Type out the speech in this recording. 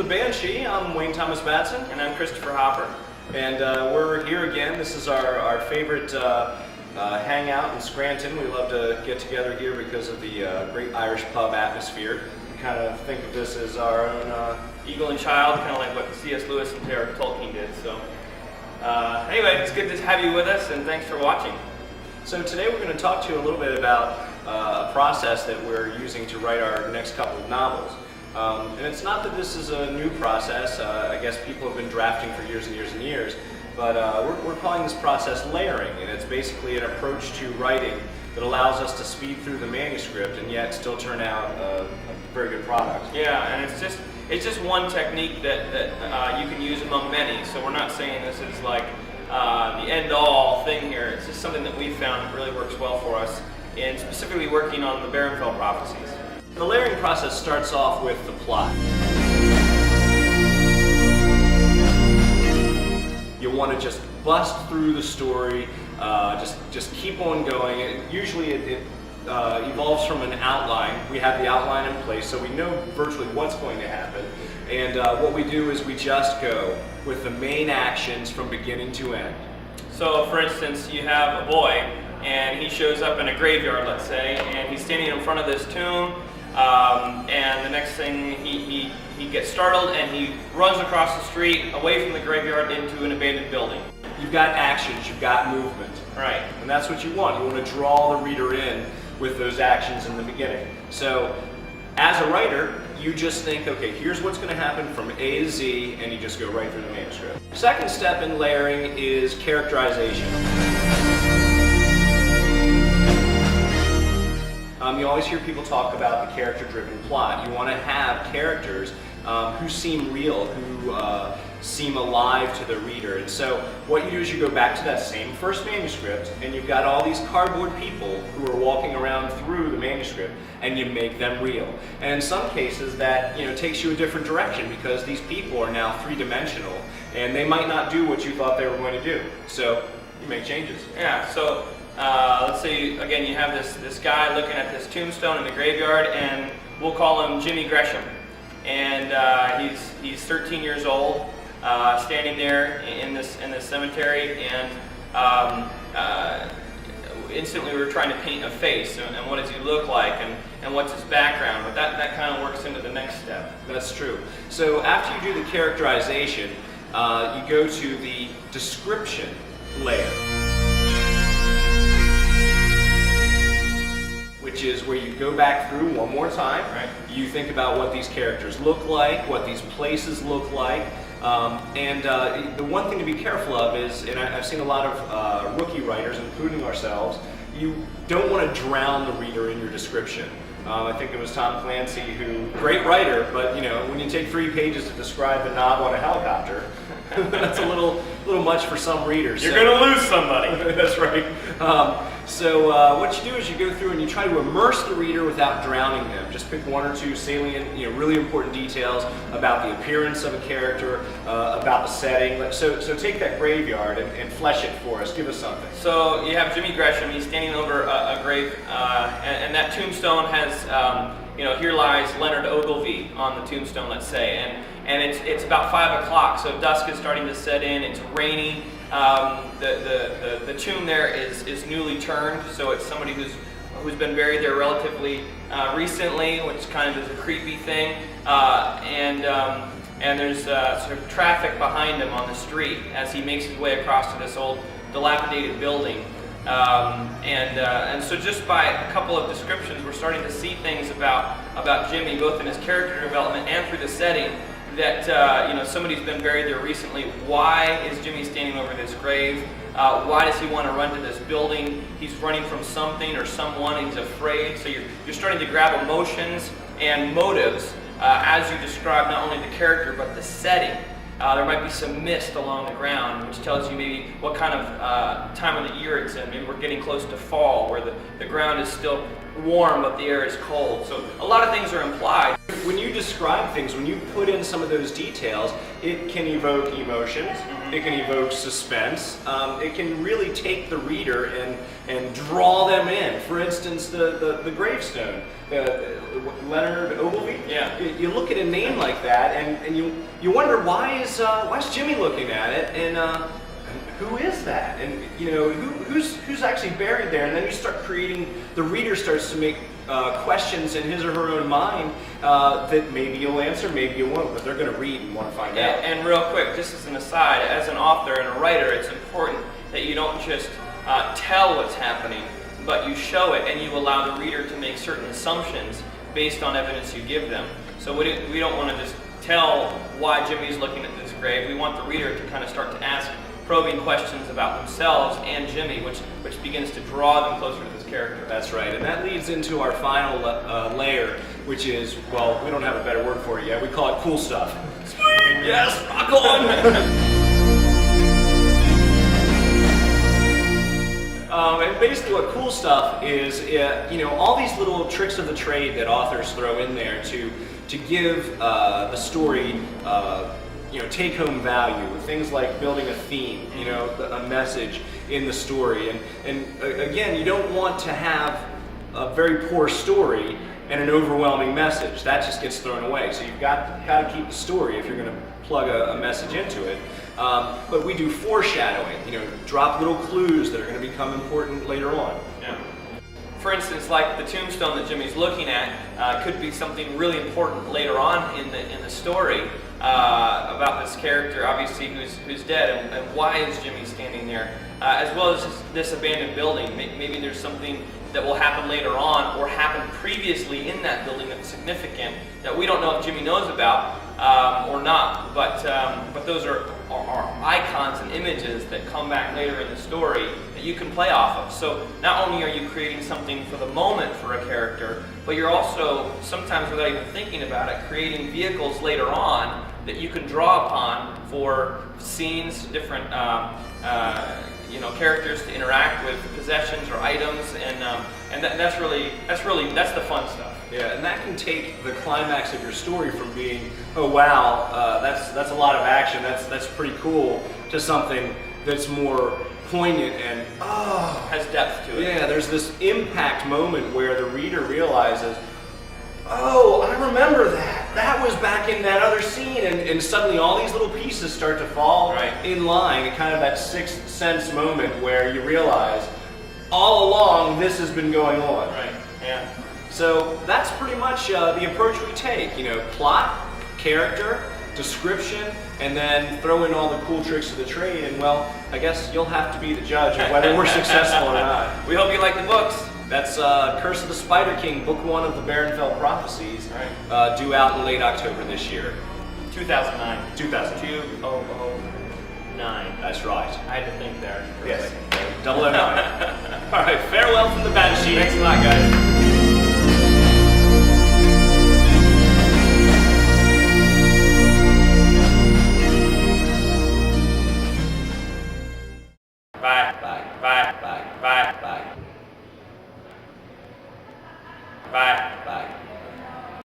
Banshee. I'm Wayne Thomas Batson. And I'm Christopher Hopper. And we're here again. This is our favorite hangout in Scranton. We love to get together here because of the great Irish pub atmosphere. We kind of think of this as our own Eagle and Child, kind of like what C.S. Lewis and J.R. Tolkien did. So anyway, it's good to have you with us, and thanks for watching. So today we're going to talk to you a little bit about a process that we're using to write our next couple of novels. And it's not that this is a new process. I guess people have been drafting for years and years and years, but we're calling this process layering, and it's basically an approach to writing that allows us to speed through the manuscript and yet still turn out a very good product. Yeah, and it's just one technique that you can use among many. So we're not saying this is like the end-all thing here. It's just something that we've found that really works well for us, and specifically working on the Barenfeld prophecies. The layering process starts off with the plot. You want to just bust through the story, just keep on going. Usually it evolves from an outline. We have the outline in place, so we know virtually what's going to happen. And what we do is we just go with the main actions from beginning to end. So, for instance, you have a boy, and he shows up in a graveyard, let's say, and he's standing in front of this tomb. And the next thing, he gets startled and he runs across the street away from the graveyard into an abandoned building. You've got actions, you've got movement. Right. And that's what you want. You want to draw the reader in with those actions in the beginning. So, as a writer, you just think, okay, here's what's going to happen from A to Z, and you just go right through the manuscript. Second step in layering is characterization. You always hear people talk about the character-driven plot. You want to have characters who seem real, who seem alive to the reader. And so what you do is you go back to that same first manuscript, and you've got all these cardboard people who are walking around through the manuscript, and you make them real. And in some cases that takes you a different direction, because these people are now three-dimensional, and they might not do what you thought they were going to do. So you make changes. Yeah, so let's say, again, you have this guy looking at this tombstone in the graveyard, and we'll call him Jimmy Gresham. And he's 13 years old, standing there in this cemetery, and instantly we were trying to paint a face, and what does he look like, and what's his background, but that kind of works into the next step. That's true. So after you do the characterization, you go to the description layer, which is where you go back through one more time. Right. You think about what these characters look like, what these places look like, and the one thing to be careful of is, and I've seen a lot of rookie writers, including ourselves, you don't want to drown the reader in your description. I think it was Tom Clancy, who, great writer, but when you take 3 pages to describe the knob on a helicopter, that's a little much for some readers. You're going to lose somebody. That's right. So what you do is you go through and you try to immerse the reader without drowning them. Just pick 1 or 2 salient, really important details about the appearance of a character, about the setting. So take that graveyard and flesh it for us. Give us something. So you have Jimmy Gresham. He's standing over a grave, and that tombstone has, here lies Leonard Ogilvy on the tombstone, let's say, and it's about 5 o'clock, so dusk is starting to set in. It's raining. The tomb there is newly turned, so it's somebody who's been buried there relatively recently, which kind of is a creepy thing. And there's sort of traffic behind him on the street as he makes his way across to this old dilapidated building. And so just by a couple of descriptions, we're starting to see things about Jimmy, both in his character development and through the setting, that somebody's been buried there recently. Why is Jimmy standing over this grave? Why does he want to run to this building? He's running from something or someone. He's afraid. So you're starting to grab emotions and motives as you describe not only the character but the setting. There might be some mist along the ground, which tells you maybe what kind of time of the year it's in. Maybe we're getting close to fall, where the ground is still warm, but the air is cold. So a lot of things are implied. When you describe things, when you put in some of those details, it can evoke emotions, it can evoke suspense, it can really take the reader and draw them in. For instance, the gravestone, Leonard Ogilvy. Yeah. You look at a name like that, and you wonder why is Jimmy looking at it, and who is that? And who's actually buried there? And then you start creating. The reader starts to make questions in his or her own mind that maybe you'll answer, maybe you won't, but they're going to read and want to find out. And real quick, just as an aside, as an author and a writer, it's important that you don't just tell what's happening, but you show it and you allow the reader to make certain assumptions based on evidence you give them. So we don't want to just tell why Jimmy's looking at this grave. We want the reader to kind of start to ask probing questions about themselves and Jimmy, which begins to draw them closer to this character. That's right, and that leads into our final layer, which is, well, we don't have a better word for it yet. We call it cool stuff. Sweet! Yes, rock on! And basically what cool stuff is, all these little tricks of the trade that authors throw in there to give the story take-home value. Things like building a theme, a message in the story. And again, you don't want to have a very poor story and an overwhelming message. That just gets thrown away. So you've got to keep the story if you're going to plug a message into it. But we do foreshadowing, drop little clues that are going to become important later on. Yeah. For instance, like the tombstone that Jimmy's looking at could be something really important later on in the story about this character, obviously who's dead, and why is Jimmy standing there, as well as this abandoned building. Maybe there's something that will happen later on or happened previously in that building that's significant that we don't know if Jimmy knows about or not. But those are icons and images that come back later in the story that you can play off of. So not only are you creating something for the moment for a character, but you're also, sometimes without even thinking about it, creating vehicles later on that you can draw upon for scenes, different characters to interact with, possessions or items, and that's the fun stuff. Yeah, and that can take the climax of your story from being, oh wow, that's a lot of action, that's pretty cool, to something that's more poignant and has depth to it. Yeah, there's this impact moment where the reader realizes, oh, I remember that. That was back in that other scene, and suddenly all these little pieces start to fall in line, and kind of that sixth sense moment where you realize, all along this has been going on. Right. Yeah. So that's pretty much the approach we take. Plot, character, description, and then throw in all the cool tricks of the trade. And well, I guess you'll have to be the judge of whether we're successful or not. We hope you like the books. That's Curse of the Spider King, Book 1 of the Barenfeld Prophecies, due out in late October this year. 2009. 2009. 2009. That's right. I had to think there. Yes. 009. All right, farewell from the Banshee. Thanks a lot, guys.